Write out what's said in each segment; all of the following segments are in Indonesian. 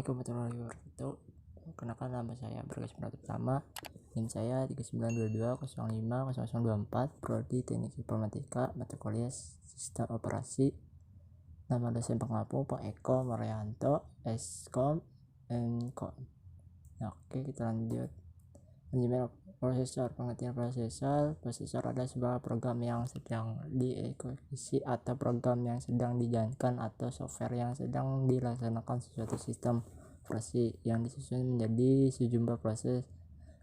Assalamualaikum warahmatullahi wabarakatuh. Kenalkan, nama saya Berkas Pratama, NIM saya 3922050024, Prodi Teknik Informatika, mata kuliah Sistem Operasi. Nama dosen pengampu Pak Eko Maryanto, Eskom Mkom. Oke, kita lanjut. Manajemen prosesor. Pengertian prosesor adalah sebuah program yang sedang dieksekusi atau program yang sedang dijalankan atau software yang sedang dilaksanakan sesuatu sistem operasi yang disusun menjadi sejumlah proses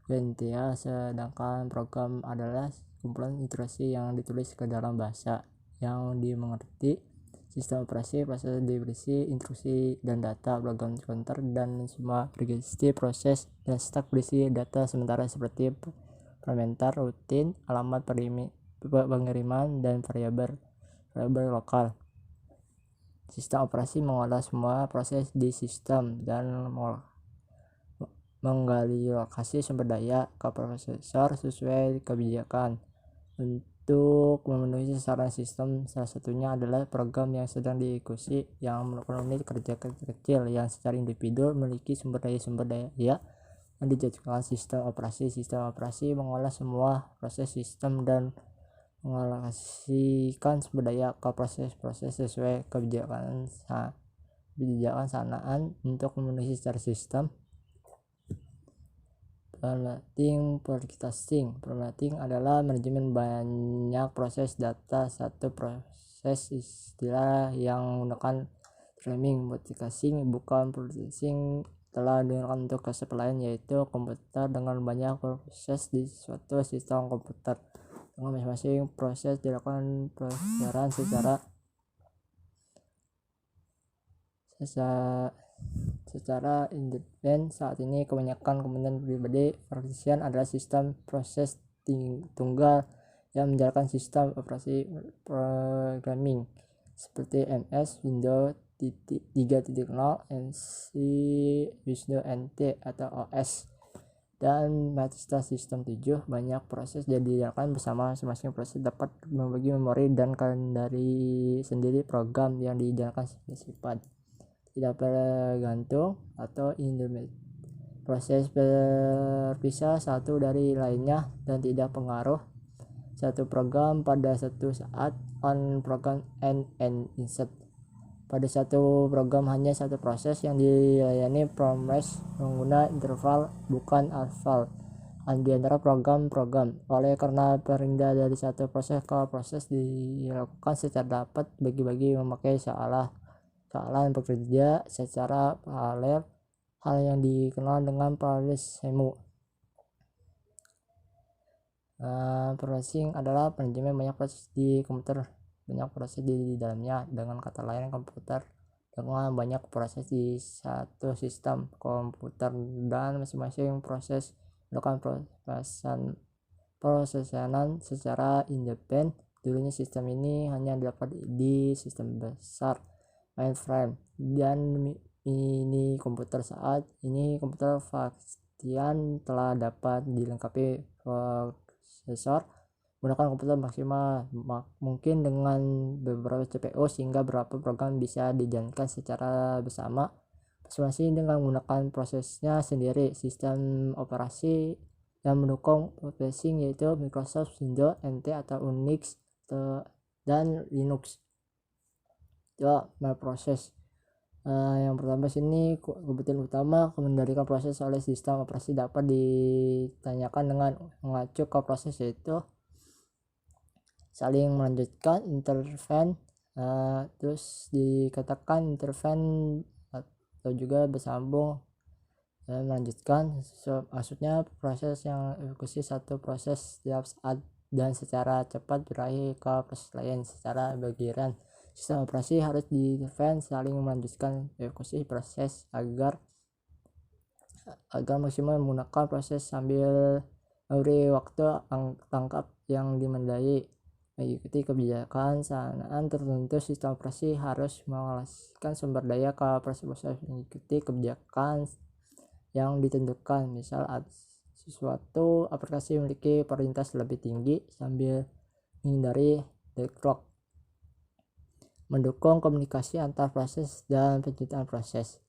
penelitian, sedangkan program adalah kumpulan instruksi yang ditulis ke dalam bahasa yang dimengerti. Sistem operasi proses berisi instruksi dan data, program counter dan semua berisi proses, dan stack berisi data sementara seperti parameter, rutin, alamat pengiriman, dan variabel lokal. Sistem operasi mengolah semua proses di sistem dan menggali lokasi sumber daya ke prosesor sesuai kebijakan. Untuk memenuhi sasaran sistem, salah satunya adalah program yang sedang diikuti yang merupakan unit kerja kecil yang secara individu memiliki sumber daya yang dijadikan sistem operasi. Sistem operasi mengolah semua proses sistem dan mengalokasikan sumber daya ke proses-proses sesuai kebijakan sanaan untuk memenuhi secara sistem. Formatting adalah manajemen banyak proses data satu proses, istilah yang menggunakan framing. Multitasking bukan processing telah digunakan untuk konsep lain, yaitu komputer dengan banyak proses di suatu sistem komputer dengan masing-masing proses dilakukan pemrosesan secara independen. Saat ini kebanyakan komponen pribadi partition adalah sistem proses tunggal yang menjalankan sistem operasi programming seperti MS, Windows 3.0, NC, Windows NT atau OS, dan Macintosh System 7. Banyak proses jadi dijalankan bersama. Masing-masing proses dapat membagi memori dan kendali sendiri. Program yang dijalankan bersifat tidak bergantung atau independen. Proses berpisah satu dari lainnya dan tidak pengaruh satu program pada satu saat. On program and insert. Pada satu program hanya satu proses yang dilayani proses menggunakan interval bukan arval di antara program. Oleh karena pindah dari satu proses ke proses dilakukan secara dapat bagi-bagi memakai soalan bekerja secara paralel, hal yang dikenal dengan parallelisme. Processing adalah manajemen banyak proses di komputer, banyak proses di dalamnya. Dengan kata lain, komputer dengan banyak proses di satu sistem komputer dan masing-masing proses melakukan prosesan secara independen. Dulunya sistem ini hanya dapat di sistem besar mainframe dan mini komputer. Saat ini komputer vaksin telah dapat dilengkapi prosesor menggunakan komputer maksimal mungkin dengan beberapa CPU, sehingga beberapa program bisa dijalankan secara bersama masing-masing dengan menggunakan prosesnya sendiri. Sistem operasi yang mendukung processing yaitu Microsoft Windows NT atau Unix dan Linux. Proses yang pertama sini, kebutuhan utama mengendalikan proses oleh sistem operasi dapat ditanyakan dengan mengacu ke proses, yaitu saling melanjutkan, interven, terus dikatakan interven atau juga bersambung dan melanjutkan. Maksudnya proses yang eksekusi satu proses setiap saat dan secara cepat berakhir ke proses lain secara bergiliran. Sistem operasi harus di-interven, saling melanjutkan eksekusi proses agar maksimal menggunakan proses sambil memberi waktu tangkap yang dimandai. Mengikuti kebijakan sanaan tertentu, sistem operasi harus mengalokasikan sumber daya ke proses mengikuti kebijakan yang ditentukan. Misal, sesuatu aplikasi memiliki prioritas lebih tinggi sambil menghindari deadlock. Mendukung komunikasi antar proses dan penjutaan proses.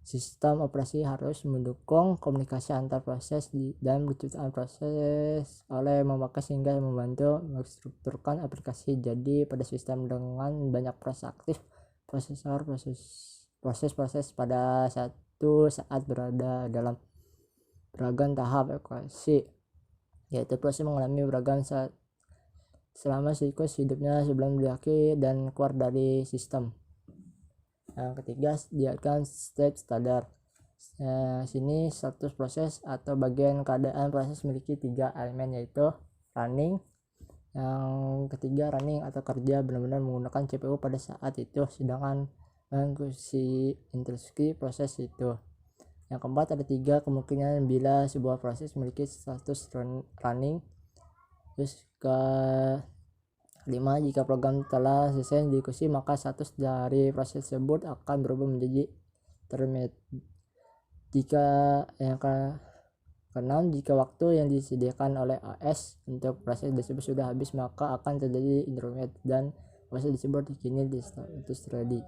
Sistem operasi harus mendukung komunikasi antar proses dan penciptaan proses oleh memakai sehingga membantu menstrukturkan aplikasi. Jadi pada sistem dengan banyak proses aktif, prosesor proses pada satu saat berada dalam beragam tahap evaluasi, yaitu proses mengalami beragam saat selama siklus hidupnya sebelum diakhiri dan keluar dari sistem. Yang ketiga, sediakan state standard. Sini status proses atau bagian keadaan proses memiliki 3 elemen, yaitu running. Yang ketiga, running atau kerja benar-benar menggunakan CPU pada saat itu, sedangkan mengeksekusi instruksi proses itu. Yang keempat, ada 3 kemungkinan bila sebuah proses memiliki status running. Terus ke 5, jika program telah selesai dieksekusi maka status dari proses tersebut akan berubah menjadi terminate. Keenam, jika waktu yang disediakan oleh OS untuk proses tersebut sudah habis maka akan terjadi intermediate dan proses tersebut kini di status ready.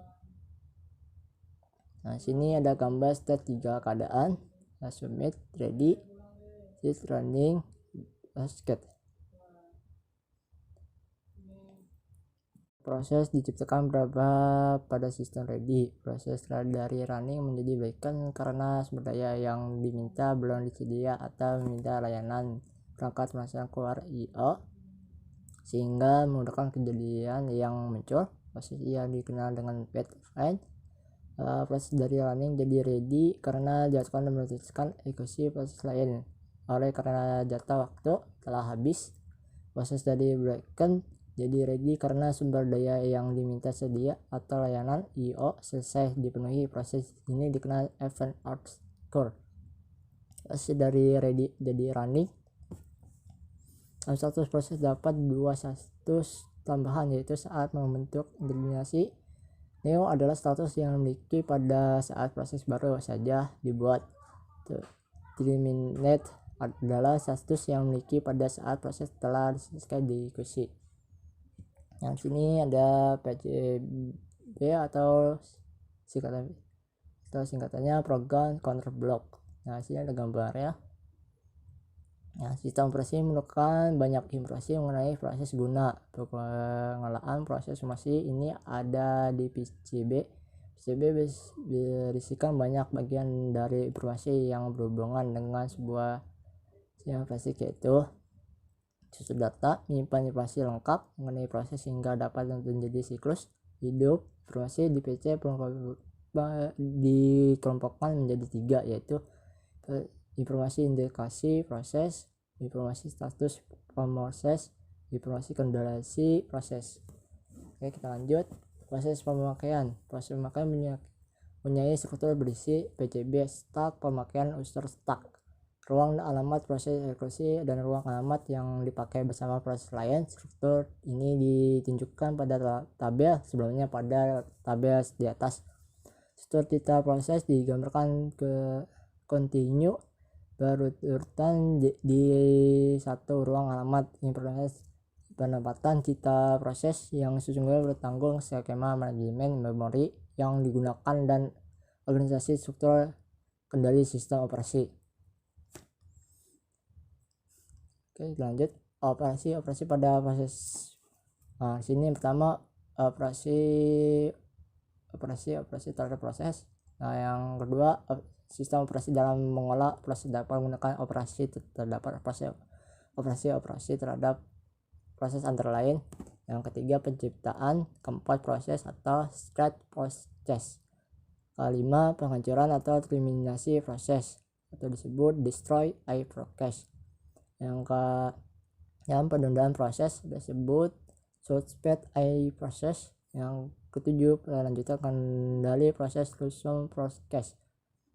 Nah, sini ada gambar state 3 keadaan: submit, ready, is running, basket. Proses diciptakan berapa pada sistem ready. Proses dari running menjadi baikan karena sumber daya yang diminta belum disedia atau meminta layanan perangkat melaksanakan keluar I/O sehingga memudahkan kejadian yang muncul. Proses yang dikenal dengan wait line. Proses dari running jadi ready karena dijadwalkan dan meneruskan eksekusi proses lain oleh karena jatah waktu telah habis. Proses dari broken jadi ready karena sumber daya yang diminta sedia atau layanan I/O selesai dipenuhi. Proses ini dikenal event occur. Proses dari ready jadi running. Dalam status proses dapat 2 status tambahan, yaitu saat membentuk terminasi. Neo adalah status yang memiliki pada saat proses baru saja dibuat. Terminate adalah status yang memiliki pada saat proses telah selesai dieksekusi. Yang sini ada PCB atau singkatannya program counter block. Nah, sini ada gambarnya. Nah, sistem operasi menemukan banyak informasi mengenai proses guna pengelolaan proses informasi ini ada di PCB. PCB berisikan banyak bagian dari informasi yang berhubungan dengan sebuah sistem operasi, yaitu susun data, menyimpan informasi lengkap mengenai proses sehingga dapat menjadi siklus hidup. Informasi di PC dikelompokkan menjadi 3, yaitu informasi indikasi proses, informasi status proses, informasi kendali proses. Oke, kita lanjut. Proses pemakaian. Proses pemakaian mempunyai struktur berisi PCB start, pemakaian user start, ruang alamat proses eksekusi, dan ruang alamat yang dipakai bersama proses lain. Struktur ini ditunjukkan pada tabel sebelumnya pada tabel di atas. Struktur data proses digambarkan ke continue berurutan di satu ruang alamat informasi penempatan cita proses yang sesungguhnya bertanggung skema manajemen memori yang digunakan dan organisasi struktur kendali sistem operasi. Oke, lanjut. Operasi pada proses. Nah, sini yang pertama operasi terhadap proses. Nah, yang kedua sistem operasi dalam mengolah proses dapat menggunakan operasi terdapat operasi terhadap proses antara lain. Yang ketiga penciptaan. Keempat proses atau start process. Kelima penghancuran atau terminasi proses atau disebut destroy a process. Yang penundaan proses disebut suspend a process. Yang ketujuh lanjutan kendali proses resume process.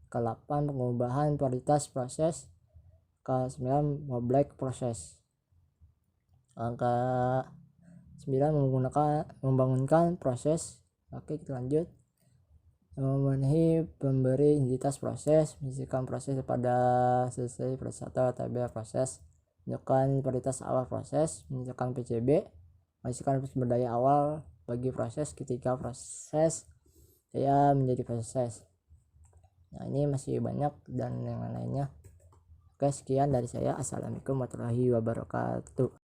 Ke-8 pengubahan prioritas proses. Ke-9 rollback proses. Ke-9 membangunkan proses. Oke, kita lanjut. Memenuhi pemberi identitas proses, menunjukkan proses pada selesai proses atau tabel proses, menunjukkan prioritas awal proses, menunjukkan PCB, menunjukkan sumber daya awal bagi proses ketika proses menjadi proses. Nah, ini masih banyak dan yang lainnya. Oke, sekian dari saya. Assalamualaikum warahmatullahi wabarakatuh.